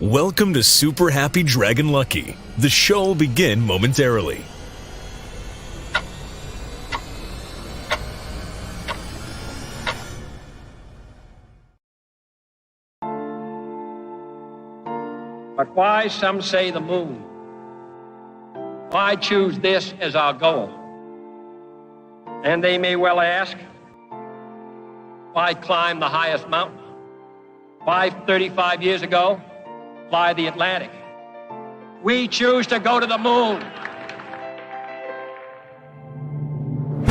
Welcome to Super Happy Dragon Lucky. The show will begin momentarily. But why, some say, the moon? Why choose this as our goal? And they may well ask, why climb the highest mountain? Why, 35 years ago, fly the Atlantic? We choose to go to the moon.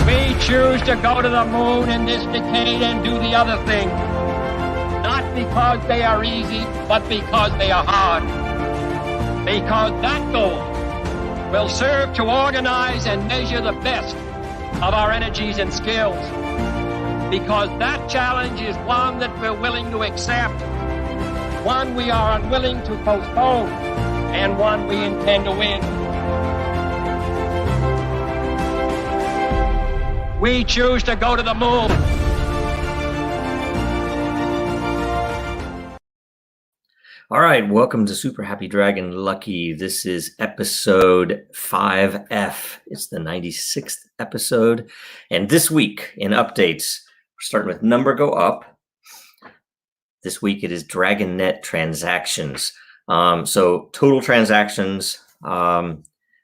We choose to go to the moon in this decade and do the other thing. Not because they are easy, but because they are hard. Because that goal will serve to organize and measure the best of our energies and skills. Because that challenge is one that we're willing to accept, one we are unwilling to postpone, and one we intend to win. We choose to go to the moon. All right, welcome to Super Happy Dragon Lucky. This is episode 5F. It's the 96th episode. And this week in updates, we're starting with number go up. This week it is DragonNet transactions. So total transactions for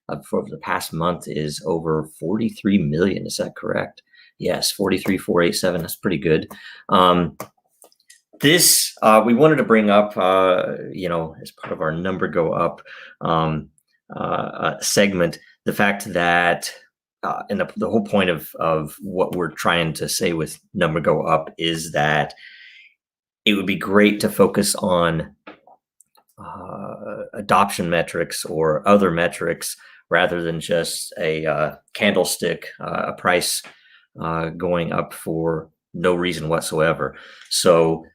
the past month is over 43 million. Is that correct? Yes, 43,487. That's pretty good. This we wanted to bring up, as part of our number go up segment, the fact that, and the whole point of what we're trying to say with number go up is that it would be great to focus on adoption metrics or other metrics rather than just a candlestick, a price going up for no reason whatsoever. So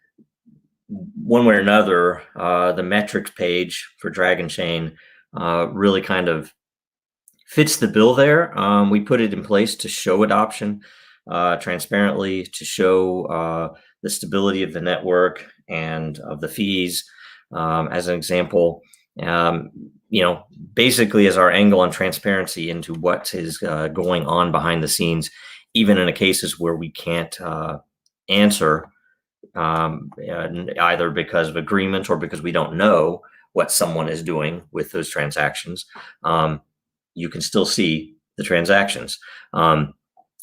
one way or another, the metrics page for Dragonchain really kind of fits the bill there. We put it in place to show adoption transparently, to show the stability of the network and of the fees. As an example, basically as our angle on transparency into what is going on behind the scenes, even in the cases where we can't answer either because of agreement or because we don't know what someone is doing with those transactions. You can still see the transactions.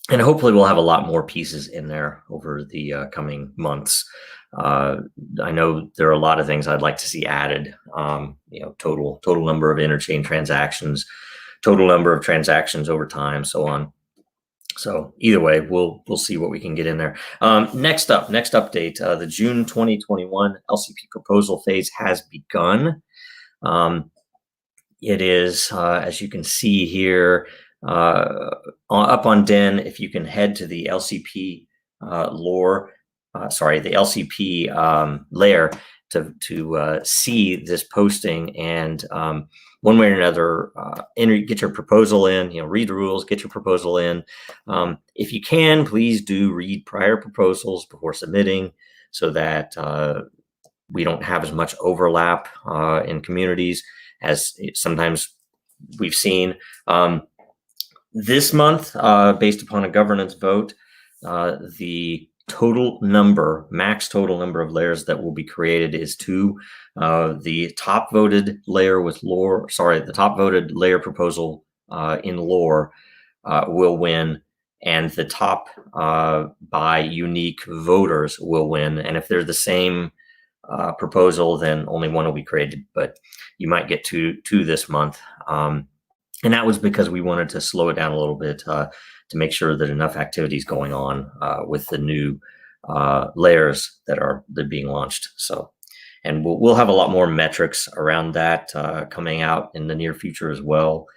And hopefully we'll have a lot more pieces in there over the coming months. I know there are a lot of things I'd like to see added. Total number of interchain transactions, total number of transactions over time, so on. So either way, we'll see what we can get in there. Next update, the June 2021 LCP proposal phase has begun. It is, as you can see here, up on Den. If you can head to the LCP the LCP layer to see this posting, and one way or another, get your proposal in, read the rules, get your proposal in. If you can, please do read prior proposals before submitting so that we don't have as much overlap in communities as sometimes we've seen. This month, based upon a governance vote, the max total number of layers that will be created is 2. The top voted layer the top voted layer proposal in lore will win, and the top by unique voters will win. And if they're the same proposal, then only one will be created, but you might get two this month. And that was because we wanted to slow it down a little bit to make sure that enough activity is going on with the new layers that are being launched. So, and we'll have a lot more metrics around that coming out in the near future as well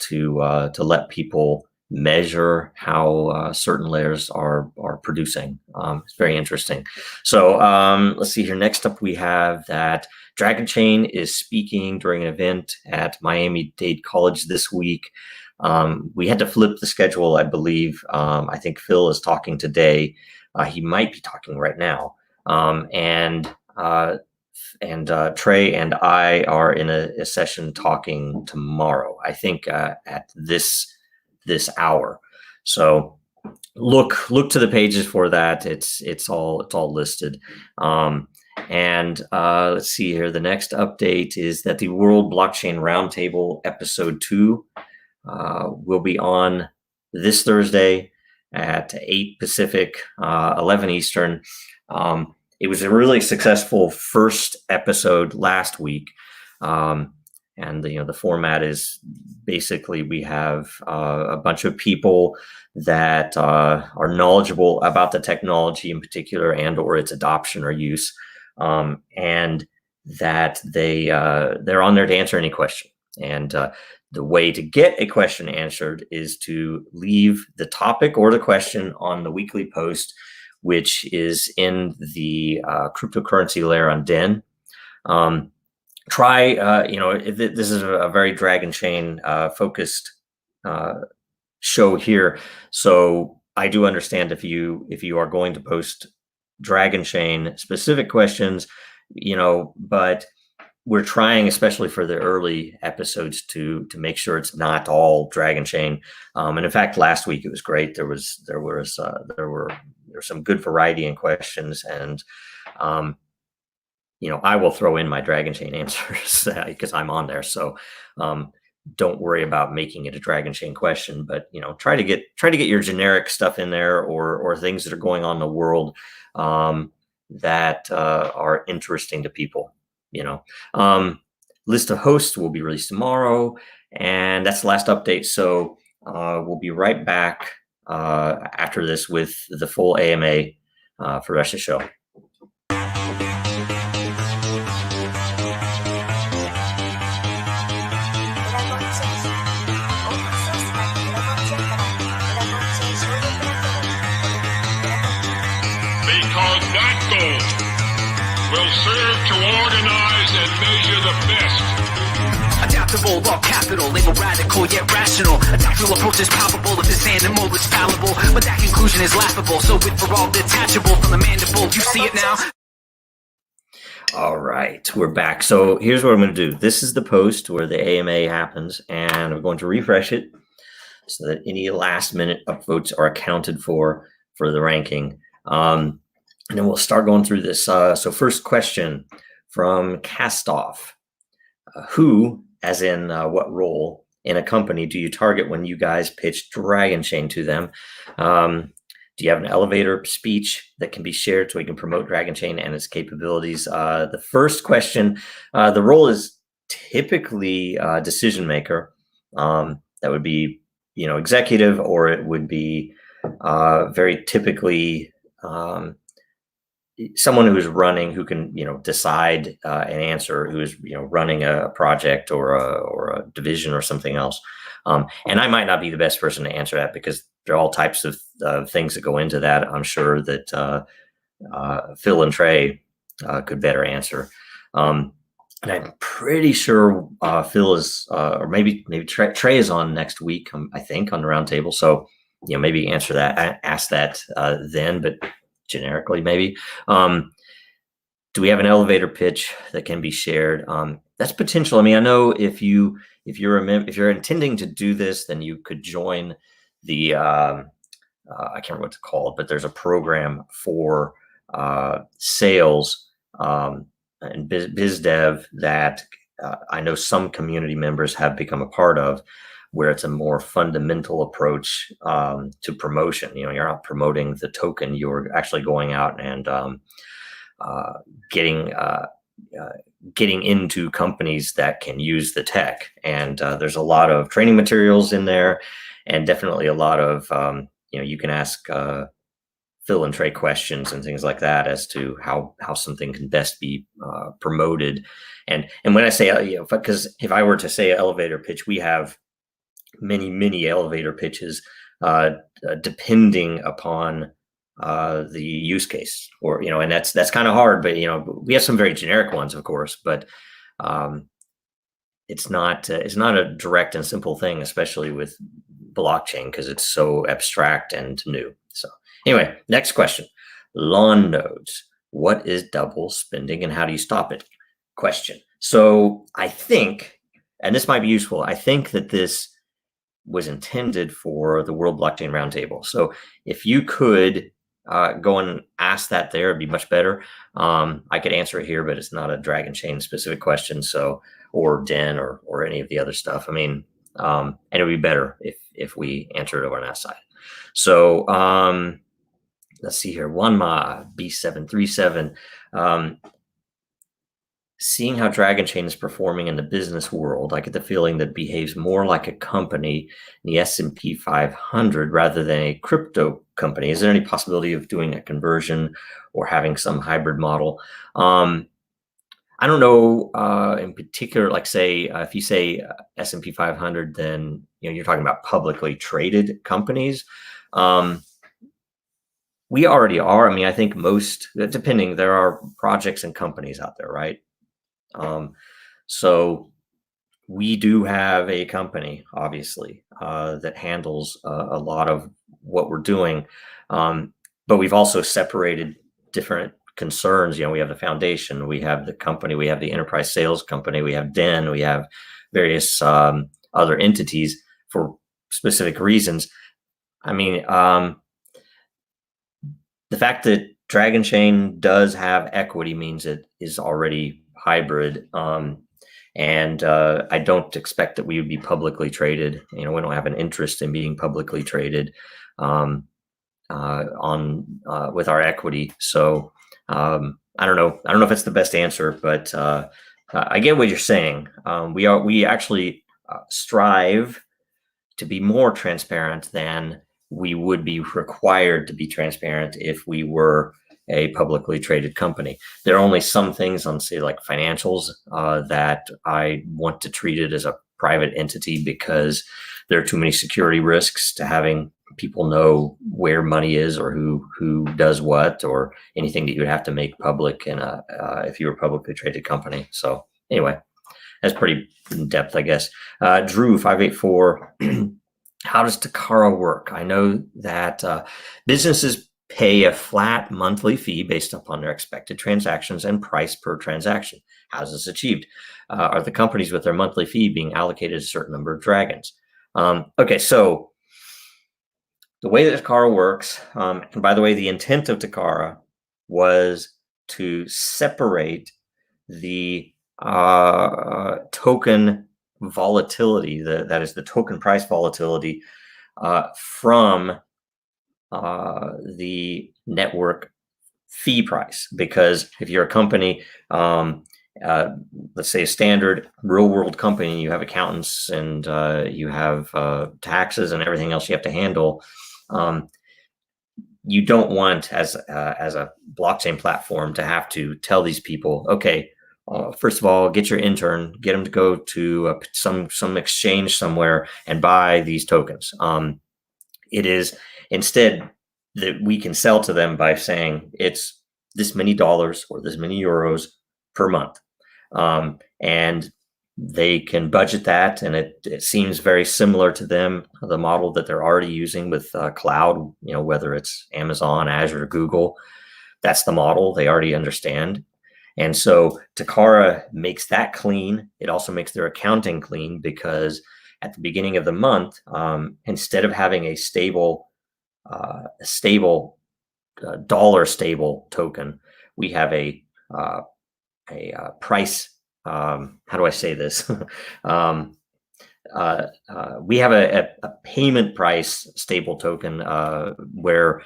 to let people measure how certain layers are producing. It's very interesting. So let's see here. Next up, we have that Dragonchain is speaking during an event at Miami-Dade College this week. We had to flip the schedule, I believe. I think Phil is talking today. He might be talking right now. And Trey and I are in a session talking tomorrow, I think, at this hour. So look to the pages for that. It's all listed. Let's see here. The next update is that the World Blockchain Roundtable episode 2 will be on this Thursday at 8 Pacific, 11 Eastern. It was a really successful first episode last week. The format is basically we have a bunch of people that are knowledgeable about the technology in particular and or its adoption or use, and that they're on there to answer any question. And the way to get a question answered is to leave the topic or the question on the weekly post, which is in the cryptocurrency layer on Den. This is a very Dragonchain focused show here. So I do understand if you are going to post Dragonchain specific questions, but we're trying, especially for the early episodes, to make sure it's not all Dragonchain. And in fact, last week it was great. There were some good variety in questions, and I will throw in my Dragonchain answers because I'm on there. So don't worry about making it a Dragonchain question, but try to get your generic stuff in there or things that are going on in the world that are interesting to people. List of hosts will be released tomorrow, and that's the last update. So we'll be right back after this with the full AMA for the rest of the show. Because that goal will serve to organize and measure the best. Adaptable, all capital, label radical yet rational. A tactical approach is palpable if this animal is fallible, but that conclusion is laughable. So with for all detachable from the mandible, you see it now. All right, we're back. So here's what I'm going to do. This is the post where the AMA happens, and I'm going to refresh it so that any last minute upvotes are accounted for the ranking. And then we'll start going through this. So first question from Castoff. Who, as in what role in a company do you target when you guys pitch Dragonchain to them? Do you have an elevator speech that can be shared so we can promote Dragonchain and its capabilities? The first question, the role is typically decision maker. That would be, executive, or it would be very typically someone who is running, who can, decide and answer, who is, running a project or a division or something else. And I might not be the best person to answer that because there are all types of things that go into that. I'm sure that Phil and Trey could better answer. And I'm pretty sure Phil is, or maybe Trey is on next week, I think, on the roundtable. So, maybe answer that, ask that then, but generically maybe. Do we have an elevator pitch that can be shared? That's potential. I mean, I know if you're intending to do this, then you could join the I can't remember what to call it, but there's a program for sales and biz dev that I know some community members have become a part of, where it's a more fundamental approach to promotion. You're not promoting the token; you're actually going out and getting into companies that can use the tech. And there's a lot of training materials in there, and definitely a lot of you can ask Phil and Trey questions and things like that as to how something can best be promoted. And when I say because if I were to say elevator pitch, we have many elevator pitches depending upon the use case, or and that's kind of hard, but we have some very generic ones, of course, but it's not a direct and simple thing, especially with blockchain, because it's so abstract and new. So anyway, next question. Lawn nodes. what is double spending and how do you stop it? Question. So I think, and this might be useful, I think that this was intended for the World Blockchain Roundtable. So if you could go and ask that there, it'd be much better. I could answer it here, but it's not a Dragonchain specific question. So, or Den or any of the other stuff. I mean, and it would be better if we answer it over on that side. So let's see here. Wanma B737. Seeing how Dragonchain is performing in the business world, I get the feeling that it behaves more like a company in the S&P 500 rather than a crypto company. Is there any possibility of doing a conversion or having some hybrid model? I don't know in particular, like say, if you say S&P 500, then you're talking about publicly traded companies. We already are. I mean, I think most, depending, there are projects and companies out there, right? So we do have a company, obviously, that handles a lot of what we're doing. But we've also separated different concerns. We have the foundation, we have the company, we have the enterprise sales company, we have Den, we have various other entities for specific reasons. I mean, the fact that Dragonchain does have equity means it is already hybrid, and I don't expect that we would be publicly traded. We don't have an interest in being publicly traded with our equity. So I don't know if it's the best answer, but I get what you're saying. We actually strive to be more transparent than we would be required to be transparent if we were a publicly traded company. There are only some things on, say, like financials that I want to treat it as a private entity because there are too many security risks to having people know where money is or who does what or anything that you would have to make public in if you were a publicly traded company. So anyway, that's pretty in depth, I guess. Drew 584. How does Takara work? I know that businesses pay a flat monthly fee based upon their expected transactions and price per transaction. How is this achieved? Are the companies with their monthly fee being allocated a certain number of dragons? Okay, so the way that Takara works, and by the way, the intent of Takara was to separate the token volatility, that is the token price volatility, from the network fee price. Because if you're a company, let's say a standard real world company, you have accountants and you have taxes and everything else you have to handle, you don't want as a blockchain platform to have to tell these people, okay, first of all, get your intern, get them to go to some exchange somewhere and buy these tokens. It is instead that we can sell to them by saying it's this many dollars or this many euros per month. And they can budget that. And it seems very similar to them, the model that they're already using with cloud, whether it's Amazon, Azure, or Google. That's the model they already understand. And so Takara makes that clean. It also makes their accounting clean because at the beginning of the month, instead of having a stable dollar stable token, we have a price. How do I say this? We have a payment price stable token where,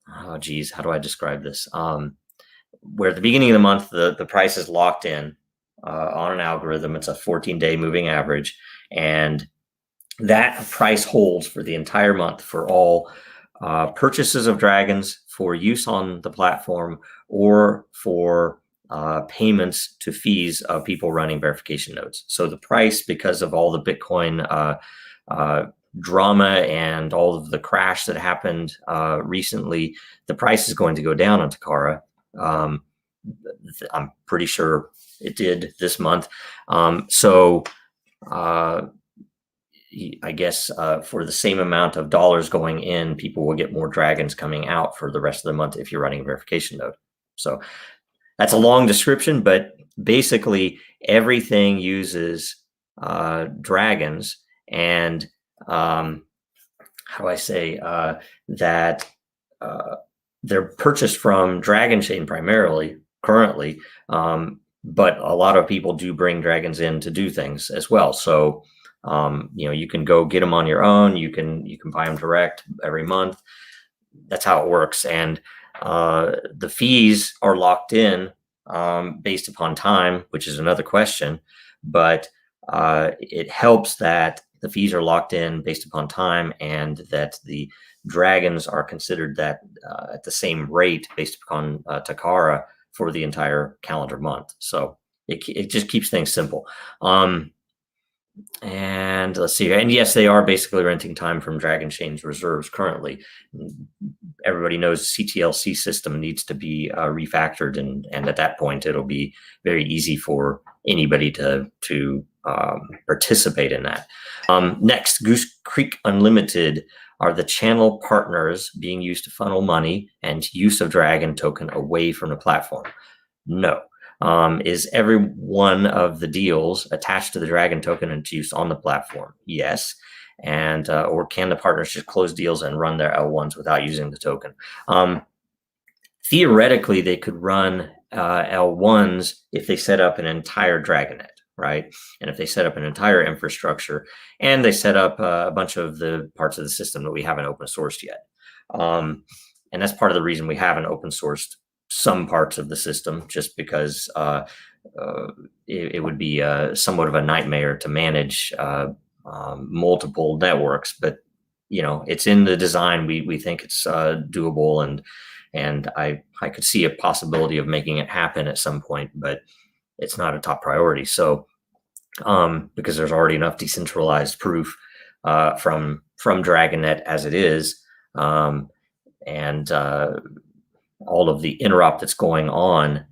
how do I describe this? Where at the beginning of the month, the price is locked in on an algorithm. It's a 14-day moving average. And that price holds for the entire month for all purchases of dragons for use on the platform or for payments to fees of people running verification nodes. So the price, because of all the Bitcoin drama and all of the crash that happened recently, the price is going to go down on Takara. I'm pretty sure it did this month. So I guess for the same amount of dollars going in, people will get more dragons coming out for the rest of the month if you're running a verification node. So that's a long description, but basically everything uses dragons, and how do I say that they're purchased from Dragonchain primarily currently, but a lot of people do bring dragons in to do things as well. So you can go get them on your own. You can buy them direct every month. That's how it works, and the fees are locked in based upon time, which is another question. But it helps that the fees are locked in based upon time, and that the dragons are considered that at the same rate based upon Takara for the entire calendar month. So it just keeps things simple. And let's see. And yes, they are basically renting time from Dragonchain's reserves currently. Everybody knows CTLC system needs to be refactored, and at that point, it'll be very easy for anybody to participate in that. Next, Goose Creek Unlimited are the channel partners being used to funnel money and use of Dragon token away from the platform. No. Is every one of the deals attached to the Dragon token and use on the platform? Yes. And or can the partners just close deals and run their L1s without using the token? Theoretically, they could run L1s if they set up an entire Dragonet, right? And if they set up an entire infrastructure and they set up a bunch of the parts of the system that we haven't open sourced yet. And that's part of the reason we haven't open sourced some parts of the system, just because it would be somewhat of a nightmare to manage multiple networks. But it's in the design. We think it's doable, and I could see a possibility of making it happen at some point, but it's not a top priority. So because there's already enough decentralized proof from Dragonet as it is, and all of the interop that's going on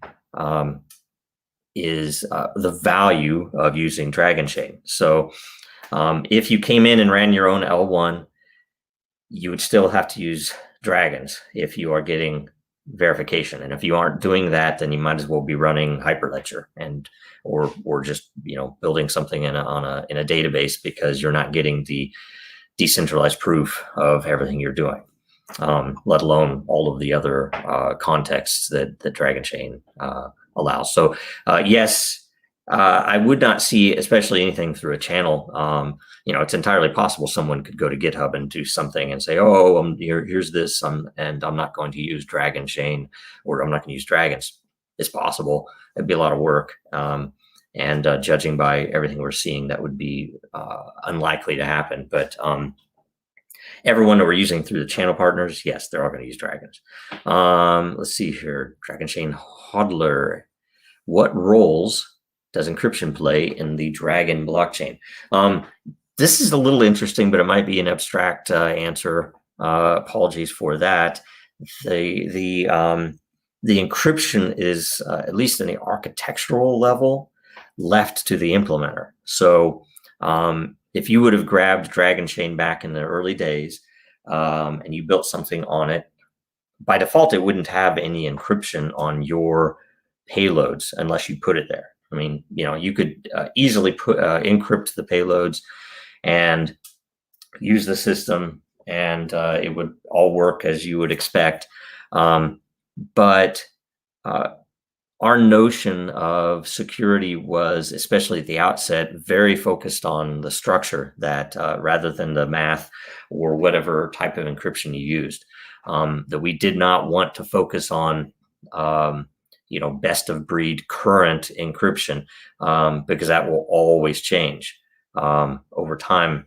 is the value of using Dragonchain. So if you came in and ran your own L1, you would still have to use dragons if you are getting verification. And if you aren't doing that, then you might as well be running Hyperledger or just building something in a database, because you're not getting the decentralized proof of everything you're doing. Let alone all of the other contexts that Dragonchain allows. So yes, I would not see, especially anything through a channel. It's entirely possible someone could go to GitHub and do something and say, "Oh, here's this, and I'm not going to use Dragonchain, or I'm not going to use dragons." It's possible. It'd be a lot of work, and judging by everything we're seeing, that would be unlikely to happen. But everyone that we're using through the channel partners, yes, they're all going to use dragons. Let's see here. Dragonchain Hodler. What roles does encryption play in the Dragon blockchain? This is a little interesting, but it might be an abstract answer. Apologies for that. The encryption is, at least in the architectural level, left to the implementer. So if you would have grabbed Dragonchain back in the early days and you built something on it, by default, it wouldn't have any encryption on your payloads unless you put it there. I mean, you could easily encrypt the payloads and use the system, and it would all work as you would expect. But our notion of security was, especially at the outset, very focused on the structure, that rather than the math or whatever type of encryption you used, that we did not want to focus on, best of breed current encryption, because that will always change over time.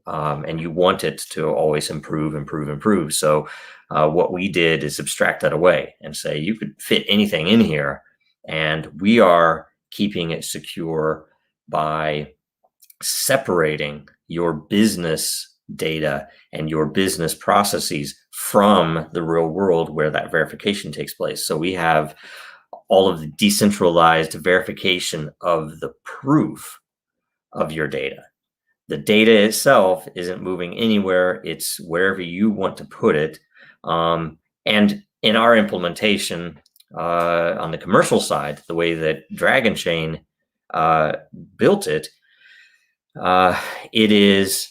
And you want it to always improve. So what we did is abstract that away and say, you could fit anything in here, and we are keeping it secure by separating your business data and your business processes from the real world where that verification takes place. So we have all of the decentralized verification of the proof of your data. The data itself isn't moving anywhere. It's wherever you want to put it. And in our implementation, on the commercial side, the way that Dragonchain built it, it is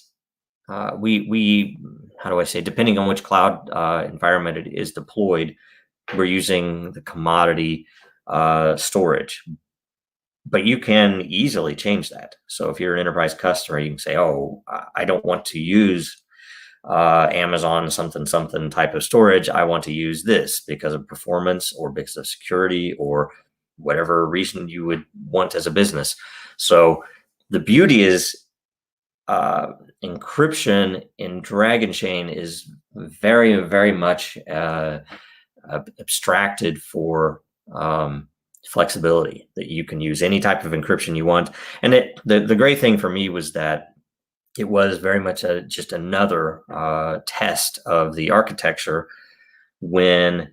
we how do I say, depending on which cloud environment it is deployed, we're using the commodity storage. But you can easily change that. So if you're an enterprise customer, you can say, oh, I don't want to use Amazon something type of storage. I want to use this because of performance or because of security or whatever reason you would want as a business. So the beauty is encryption in Dragonchain is very, very much abstracted for flexibility, that you can use any type of encryption you want. And the great thing for me was that it was very much just another test of the architecture when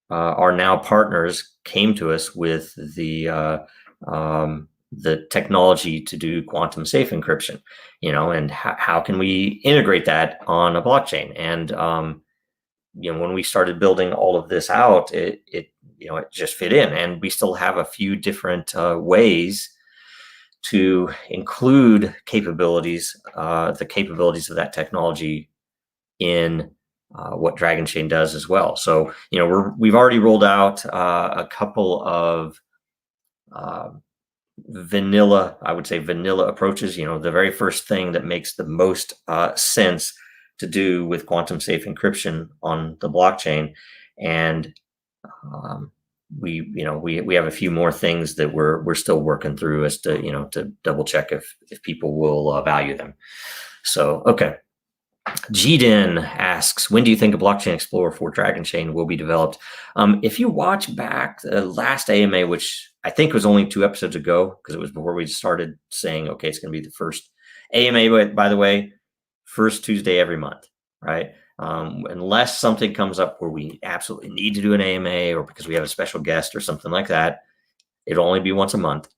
our now partners came to us with the technology to do quantum safe encryption, and how can we integrate that on a blockchain? And when we started building all of this out, it just fit in, and we still have a few different ways to include capabilities, the capabilities of that technology in what Dragonchain does as well. So, we've already rolled out a couple of vanilla approaches. The very first thing that makes the most sense to do with quantum safe encryption on the blockchain, and we have a few more things that we're still working through as to to double check if people will value them. So okay, Jiden asks, when do you think a blockchain explorer for Dragonchain will be developed? If you watch back the last AMA, which I think was only 2 episodes ago, because it was before we started saying, okay, it's going to be the first AMA, by the way, first Tuesday every month, right? Unless something comes up where we absolutely need to do an AMA, or because we have a special guest or something like that, it'll only be once a month.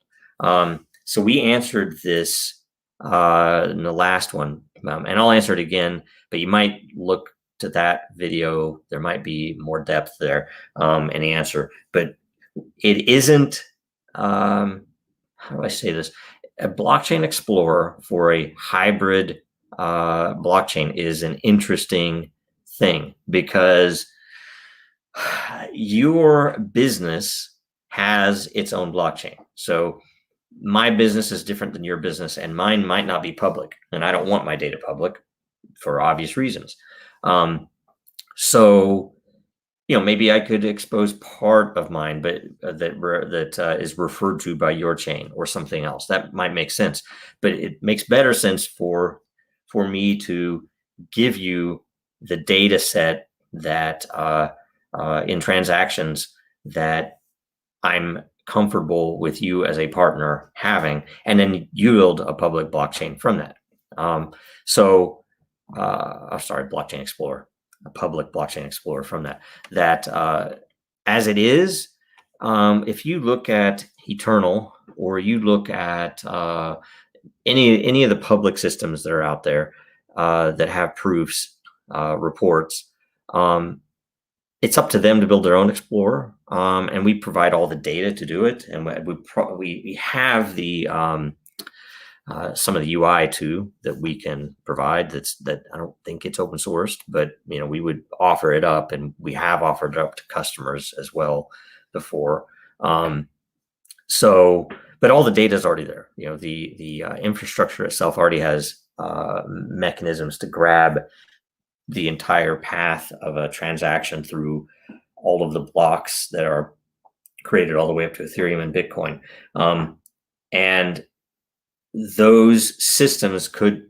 So we answered this in the last one, and I'll answer it again, but you might look to that video. There might be more depth there in the answer, but it isn't, how do I say this? A blockchain explorer for a hybrid blockchain is an interesting thing, because your business has its own blockchain. So my business is different than your business, and mine might not be public, and I don't want my data public for obvious reasons. So maybe I could expose part of mine, but that is referred to by your chain or something else. That might make sense, but it makes better sense for me to give you the data set that in transactions that I'm comfortable with you as a partner having, and then yield a public blockchain from that. Blockchain Explorer, a public blockchain explorer from that. As it is, if you look at Eternal, or you look at any of the public systems that are out there that have proofs, reports, it's up to them to build their own explorer, and we provide all the data to do it, and we have the some of the UI too that we can provide. That I don't think it's open sourced, but we would offer it up, and we have offered it up to customers as well before. But all the data is already there. The infrastructure itself already has mechanisms to grab the entire path of a transaction through all of the blocks that are created all the way up to Ethereum and Bitcoin. And those systems could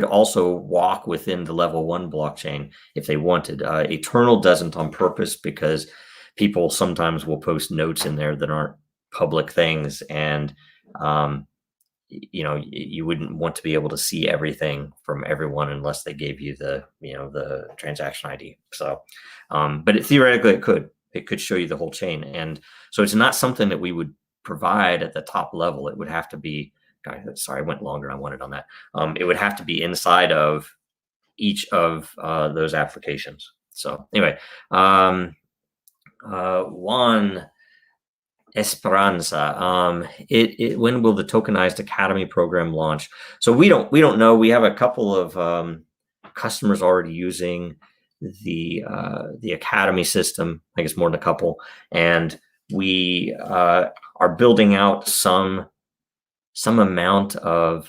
also walk within the level 1 blockchain if they wanted. Eternal doesn't on purpose, because people sometimes will post notes in there that aren't public things, and you wouldn't want to be able to see everything from everyone unless they gave you the transaction ID. So, but theoretically it could show you the whole chain. And so it's not something that we would provide at the top level. It would have to be, sorry, I went longer. I wanted on that. It would have to be inside of each of those applications. So anyway, Juan Esperanza, when will the Tokenized Academy program launch? So we don't know. We have a couple of customers already using the Academy system. I guess more than a couple, and we are building out some amount of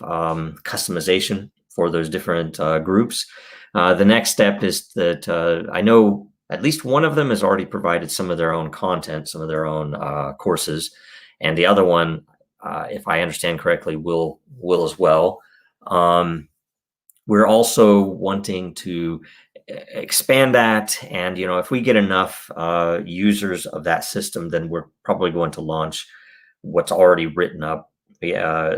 customization for those different groups. The next step is that I know at least one of them has already provided some of their own content, some of their own courses, and the other one, if I understand correctly, will as well. We're also wanting to expand that, and if we get enough users of that system, then we're probably going to launch what's already written up.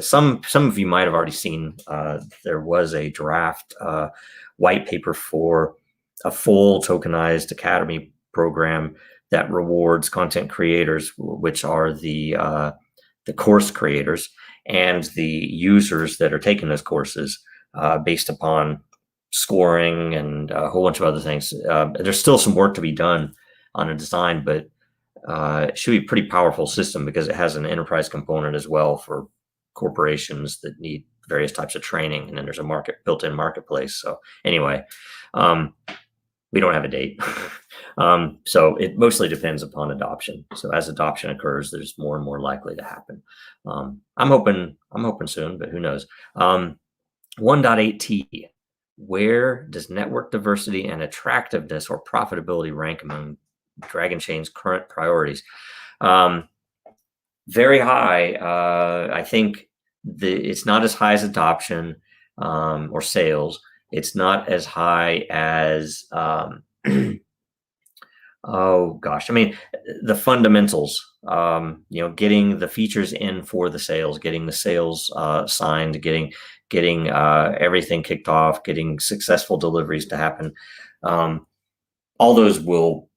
Some of you might have already seen there was a draft white paper for a full Tokenized Academy program that rewards content creators, which are the course creators and the users that are taking those courses based upon scoring and a whole bunch of other things. There's still some work to be done on a design, but it should be a pretty powerful system because it has an enterprise component as well for corporations that need various types of training, and then there's a built-in marketplace. So anyway, we don't have a date. So it mostly depends upon adoption. So as adoption occurs, there's more and more likely to happen. I'm hoping soon, but who knows? 1.8T, where does network diversity and attractiveness or profitability rank among Dragonchain's current priorities? Very high. I think it's not as high as adoption or sales. It's not as high as oh gosh, I mean, the fundamentals, getting the features in for the sales, getting the sales signed, getting everything kicked off, getting successful deliveries to happen. All those will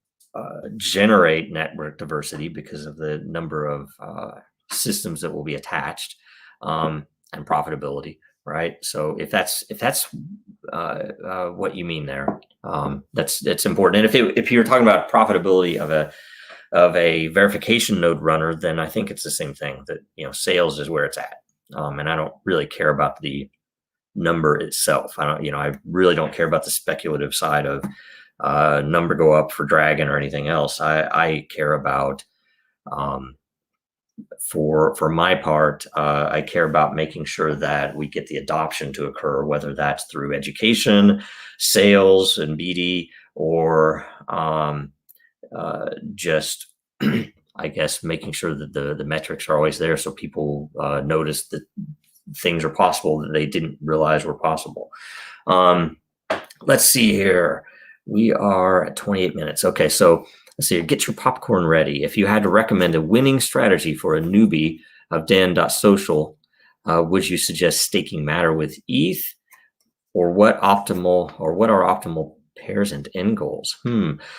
generate network diversity because of the number of systems that will be attached, and profitability, right? So if that's what you mean there, that's important. And if you're talking about profitability of a verification node runner, then I think it's the same thing, that sales is where it's at. And I don't really care about the number itself. I really don't care about the speculative side of number go up for Dragon or anything else. I care about, for my part, I care about making sure that we get the adoption to occur, whether that's through education, sales, and BD, or just, I guess, making sure that the metrics are always there so people notice that things are possible that they didn't realize were possible. Let's see here. We are at 28 minutes. Okay, so let's see. Get your popcorn ready. If you had to recommend a winning strategy for a newbie of Dan.social, would you suggest staking Matter with ETH, or what are optimal pairs and end goals?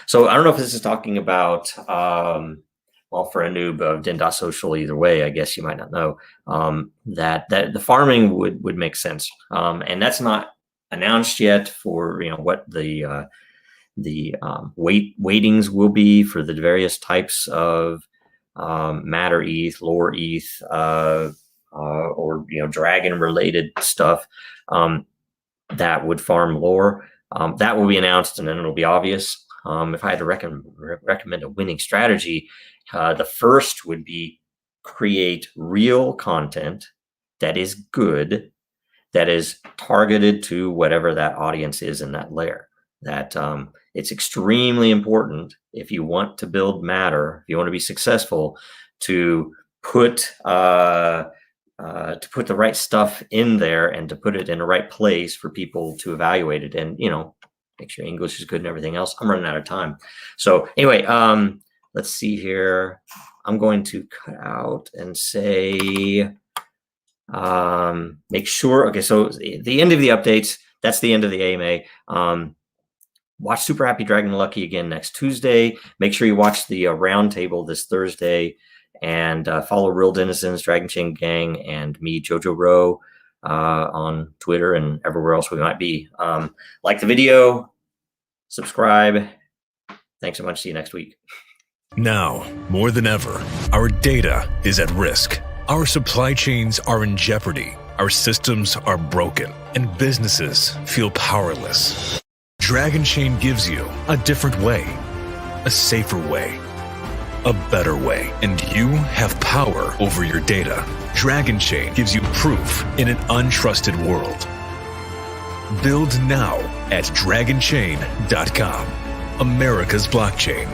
So I don't know if this is talking about, well, for a noob of Dan.social, either way, I guess you might not know, that the farming would make sense. And that's not announced yet for, what the weightings will be for the various types of Matter ETH, Lore ETH, or Dragon related stuff that would farm Lore. That will be announced, and then it'll be obvious. If I had to recommend a winning strategy, the first would be create real content that is good, that is targeted to whatever that audience is in that layer. That it's extremely important, if you want to build Matter, if you want to be successful, to put the right stuff in there and to put it in the right place for people to evaluate it, and make sure English is good and everything else. I'm running out of time. So anyway, let's see here. I'm going to cut out and say, make sure. Okay, so the end of the updates, that's the end of the AMA. Watch Super Happy Dragon Lucky again next Tuesday. Make sure you watch the roundtable this Thursday, and follow Real Denizens, Dragonchain Gang, and me, Jojo Rowe, on Twitter and everywhere else we might be. Like the video, subscribe, Thanks so much. See you next week. Now, more than ever, our data is at risk. Our supply chains are in jeopardy. Our systems are broken, and businesses feel powerless. Dragonchain gives you a different way, a safer way, a better way, and you have power over your data. Dragonchain gives you proof in an untrusted world. Build now at dragonchain.com, America's blockchain.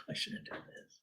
I shouldn't do this.